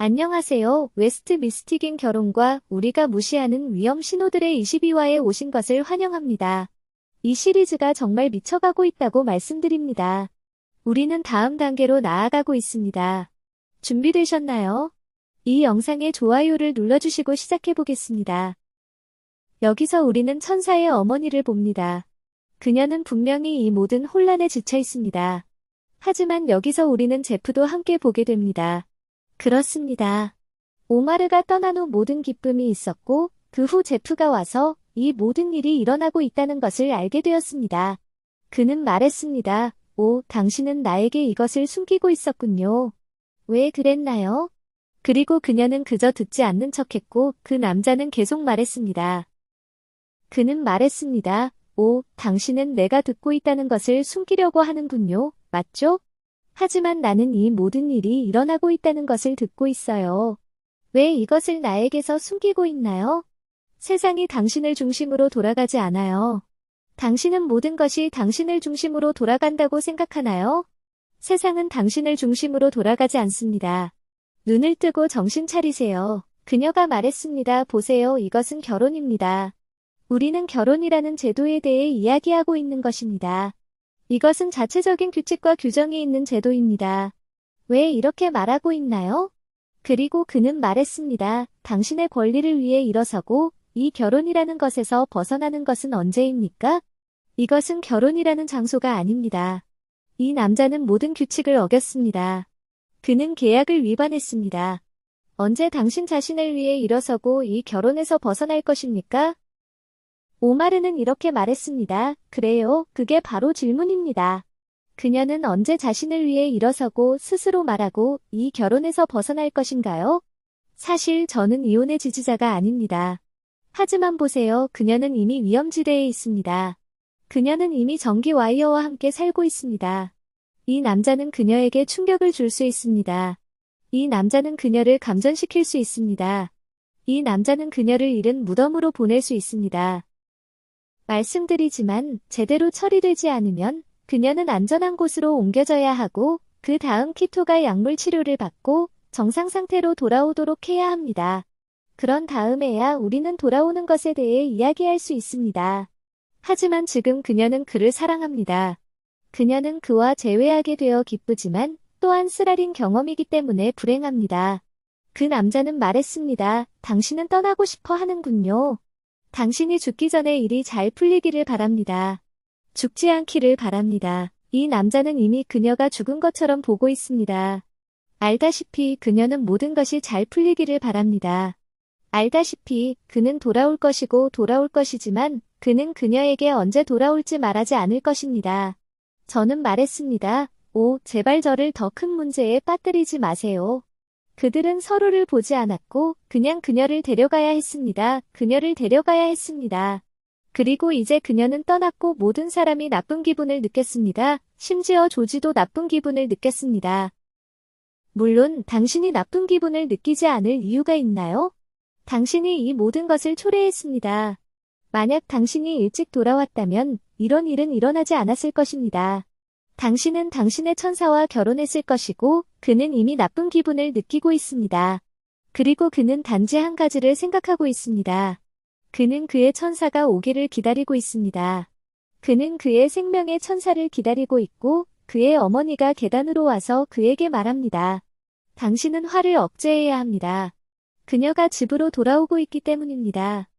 안녕하세요. 웨스트 미스틱인 결혼과 우리가 무시하는 위험 신호들의 22화에 오신 것을 환영합니다. 이 시리즈가 정말 미쳐가고 있다고 말씀드립니다. 우리는 다음 단계로 나아가고 있습니다. 준비되셨나요? 이 영상에 좋아요를 눌러주시고 시작해보겠습니다. 여기서 우리는 천사의 어머니를 봅니다. 그녀는 분명히 이 모든 혼란에 지쳐 있습니다. 하지만 여기서 우리는 제프도 함께 보게 됩니다. 그렇습니다. 오마르가 떠난 후 모든 기쁨이 있었고 그 후 제프가 와서 이 모든 일이 일어나고 있다는 것을 알게 되었습니다. 그는 말했습니다. 오, 당신은 나에게 이것을 숨기고 있었군요. 왜 그랬나요? 그리고 그녀는 그저 듣지 않는 척했고 그 남자는 계속 말했습니다. 그는 말했습니다. 오, 당신은 내가 듣고 있다는 것을 숨기려고 하는군요. 맞죠? 하지만 나는 이 모든 일이 일어나고 있다는 것을 듣고 있어요. 왜 이것을 나에게서 숨기고 있나요? 세상이 당신을 중심으로 돌아가지 않아요. 당신은 모든 것이 당신을 중심으로 돌아간다고 생각하나요? 세상은 당신을 중심으로 돌아가지 않습니다. 눈을 뜨고 정신 차리세요. 그녀가 말했습니다. 보세요. 이것은 결혼입니다. 우리는 결혼이라는 제도에 대해 이야기하고 있는 것입니다. 이것은 자체적인 규칙과 규정이 있는 제도입니다. 왜 이렇게 말하고 있나요? 그리고 그는 말했습니다. 당신의 권리를 위해 일어서고 이 결혼이라는 것에서 벗어나는 것은 언제입니까? 이것은 결혼이라는 장소가 아닙니다. 이 남자는 모든 규칙을 어겼습니다. 그는 계약을 위반했습니다. 언제 당신 자신을 위해 일어서고 이 결혼에서 벗어날 것입니까? 오마르는 이렇게 말했습니다. 그래요, 그게 바로 질문입니다. 그녀는 언제 자신을 위해 일어서고 스스로 말하고 이 결혼에서 벗어날 것인가요? 사실 저는 이혼의 지지자가 아닙니다. 하지만 보세요, 그녀는 이미 위험지대에 있습니다. 그녀는 이미 전기 와이어와 함께 살고 있습니다. 이 남자는 그녀에게 충격을 줄 수 있습니다. 이 남자는 그녀를 감전시킬 수 있습니다. 이 남자는 그녀를 잃은 무덤으로 보낼 수 있습니다. 말씀드리지만 제대로 처리되지 않으면 그녀는 안전한 곳으로 옮겨져야 하고 그 다음 키토가 약물 치료를 받고 정상 상태로 돌아오도록 해야 합니다. 그런 다음에야 우리는 돌아오는 것에 대해 이야기할 수 있습니다. 하지만 지금 그녀는 그를 사랑합니다. 그녀는 그와 재회하게 되어 기쁘지만 또한 쓰라린 경험이기 때문에 불행합니다. 그 남자는 말했습니다. 당신은 떠나고 싶어 하는군요. 당신이 죽기 전에 일이 잘 풀리기를 바랍니다. 죽지 않기를 바랍니다. 이 남자는 이미 그녀가 죽은 것처럼 보고 있습니다. 알다시피 그녀는 모든 것이 잘 풀리기를 바랍니다. 알다시피 그는 돌아올 것이고 돌아올 것이지만 그는 그녀에게 언제 돌아올지 말하지 않을 것입니다. 저는 말했습니다. 오, 제발 저를 더 큰 문제에 빠뜨리지 마세요. 그들은 서로를 보지 않았고 그냥 그녀를 데려가야 했습니다. 그녀를 데려가야 했습니다. 그리고 이제 그녀는 떠났고 모든 사람이 나쁜 기분을 느꼈습니다. 심지어 조지도 나쁜 기분을 느꼈습니다. 물론 당신이 나쁜 기분을 느끼지 않을 이유가 있나요? 당신이 이 모든 것을 초래했습니다. 만약 당신이 일찍 돌아왔다면 이런 일은 일어나지 않았을 것입니다. 당신은 당신의 천사와 결혼했을 것이고 그는 이미 나쁜 기분을 느끼고 있습니다. 그리고 그는 단지 한 가지를 생각하고 있습니다. 그는 그의 천사가 오기를 기다리고 있습니다. 그는 그의 생명의 천사를 기다리고 있고 그의 어머니가 계단으로 와서 그에게 말합니다. 당신은 화를 억제해야 합니다. 그녀가 집으로 돌아오고 있기 때문입니다.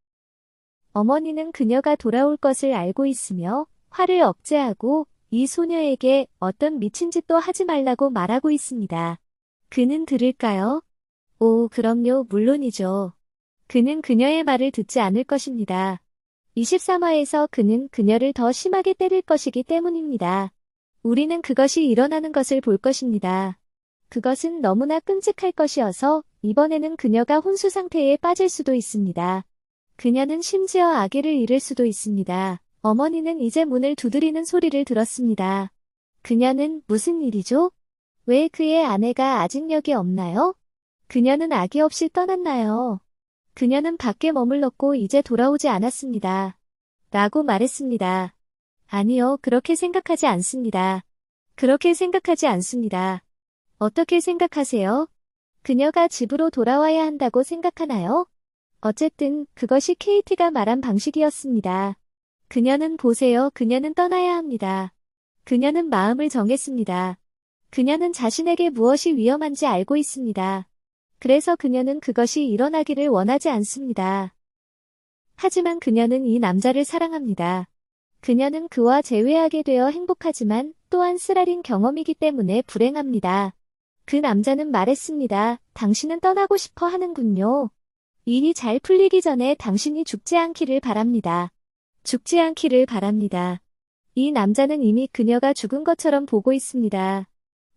어머니는 그녀가 돌아올 것을 알고 있으며 화를 억제하고 이 소녀에게 어떤 미친 짓도 하지 말라고 말하고 있습니다. 그는 들을까요? 오, 그럼요, 물론이죠. 그는 그녀의 말을 듣지 않을 것입니다. 23화에서 그는 그녀를 더 심하게 때릴 것이기 때문입니다. 우리는 그것이 일어나는 것을 볼 것입니다. 그것은 너무나 끔찍할 것이어서 이번에는 그녀가 혼수 상태에 빠질 수도 있습니다. 그녀는 심지어 아기를 잃을 수도 있습니다. 어머니는 이제 문을 두드리는 소리를 들었습니다. 그녀는 무슨 일이죠? 왜 그의 아내가 아직 여기 없나요? 그녀는 아기 없이 떠났나요? 그녀는 밖에 머물렀고 이제 돌아오지 않았습니다. 라고 말했습니다. 아니요, 그렇게 생각하지 않습니다. 그렇게 생각하지 않습니다. 어떻게 생각하세요? 그녀가 집으로 돌아와야 한다고 생각하나요? 어쨌든 그것이 KT가 말한 방식이었습니다. 그녀는 보세요. 그녀는 떠나야 합니다. 그녀는 마음을 정했습니다. 그녀는 자신에게 무엇이 위험한지 알고 있습니다. 그래서 그녀는 그것이 일어나기를 원하지 않습니다. 하지만 그녀는 이 남자를 사랑합니다. 그녀는 그와 재회하게 되어 행복하지만 또한 쓰라린 경험이기 때문에 불행합니다. 그 남자는 말했습니다. 당신은 떠나고 싶어 하는군요. 일이 잘 풀리기 전에 당신이 죽지 않기를 바랍니다. 죽지 않기를 바랍니다. 이 남자는 이미 그녀가 죽은 것처럼 보고 있습니다.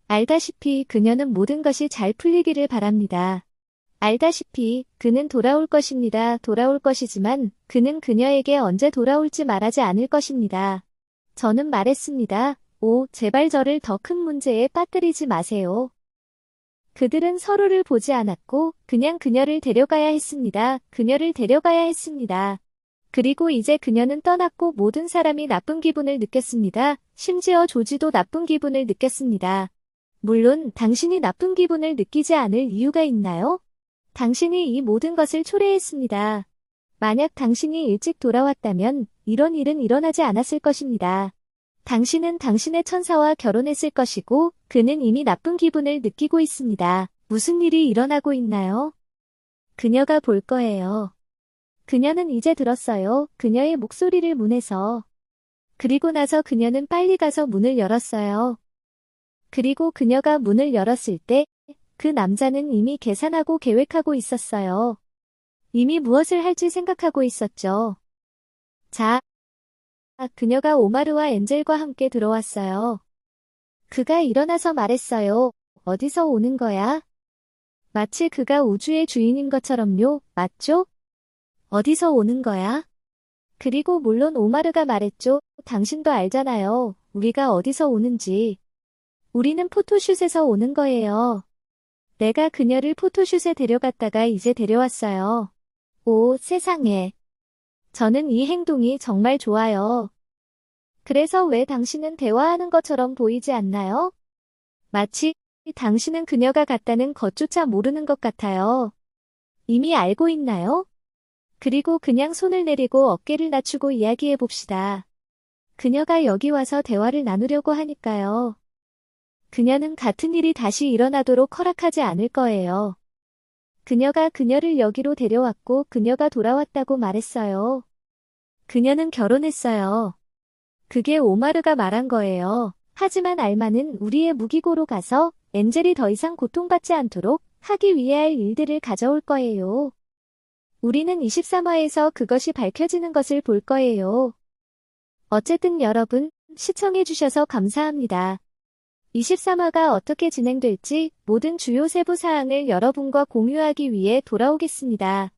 알다시피 그녀는 모든 것이 잘 풀리기를 바랍니다. 알다시피 그는 돌아올 것입니다. 돌아올 것이지만 그는 그녀에게 언제 돌아올지 말하지 않을 것입니다. 저는 말했습니다. 오, 제발 저를 더 큰 문제에 빠뜨리지 마세요. 그들은 서로를 보지 않았고 그냥 그녀를 데려가야 했습니다. 그녀를 데려가야 했습니다. 그리고 이제 그녀는 떠났고 모든 사람이 나쁜 기분을 느꼈습니다. 심지어 조지도 나쁜 기분을 느꼈습니다. 물론 당신이 나쁜 기분을 느끼지 않을 이유가 있나요? 당신이 이 모든 것을 초래했습니다. 만약 당신이 일찍 돌아왔다면 이런 일은 일어나지 않았을 것입니다. 당신은 당신의 천사와 결혼했을 것이고 그는 이미 나쁜 기분을 느끼고 있습니다. 무슨 일이 일어나고 있나요? 그녀가 볼 거예요. 그녀는 이제 들었어요. 그녀의 목소리를 문에서. 그리고 나서 그녀는 빨리 가서 문을 열었어요. 그리고 그녀가 문을 열었을 때 그 남자는 이미 계산하고 계획하고 있었어요. 이미 무엇을 할지 생각하고 있었죠. 자, 그녀가 오마르와 엔젤과 함께 들어왔어요. 그가 일어나서 말했어요. 어디서 오는 거야? 마치 그가 우주의 주인인 것처럼요. 맞죠? 어디서 오는 거야? 그리고 물론 오마르가 말했죠. 당신도 알잖아요. 우리가 어디서 오는지. 우리는 포토슛에서 오는 거예요. 내가 그녀를 포토슛에 데려갔다가 이제 데려왔어요. 오, 세상에. 저는 이 행동이 정말 좋아요. 그래서 왜 당신은 대화하는 것처럼 보이지 않나요? 마치 당신은 그녀가 갔다는 것조차 모르는 것 같아요. 이미 알고 있나요? 그리고 그냥 손을 내리고 어깨를 낮추고 이야기해 봅시다. 그녀가 여기 와서 대화를 나누려고 하니까요. 그녀는 같은 일이 다시 일어나도록 허락하지 않을 거예요. 그녀가 그녀를 여기로 데려왔고 그녀가 돌아왔다고 말했어요. 그녀는 결혼했어요. 그게 오마르가 말한 거예요. 하지만 알마는 우리의 무기고로 가서 엔젤이 더 이상 고통받지 않도록 하기 위해 할 일들을 가져올 거예요. 우리는 23화에서 그것이 밝혀지는 것을 볼 거예요. 어쨌든 여러분, 시청해주셔서 감사합니다. 23화가 어떻게 진행될지 모든 주요 세부 사항을 여러분과 공유하기 위해 돌아오겠습니다.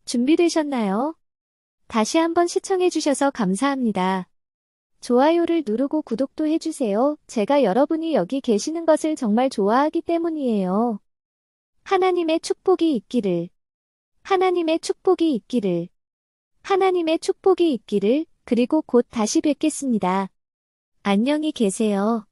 준비되셨나요? 다시 한번 시청해주셔서 감사합니다. 좋아요를 누르고 구독도 해주세요. 제가 여러분이 여기 계시는 것을 정말 좋아하기 때문이에요. 하나님의 축복이 있기를. 하나님의 축복이 있기를. 하나님의 축복이 있기를. 그리고 곧 다시 뵙겠습니다. 안녕히 계세요.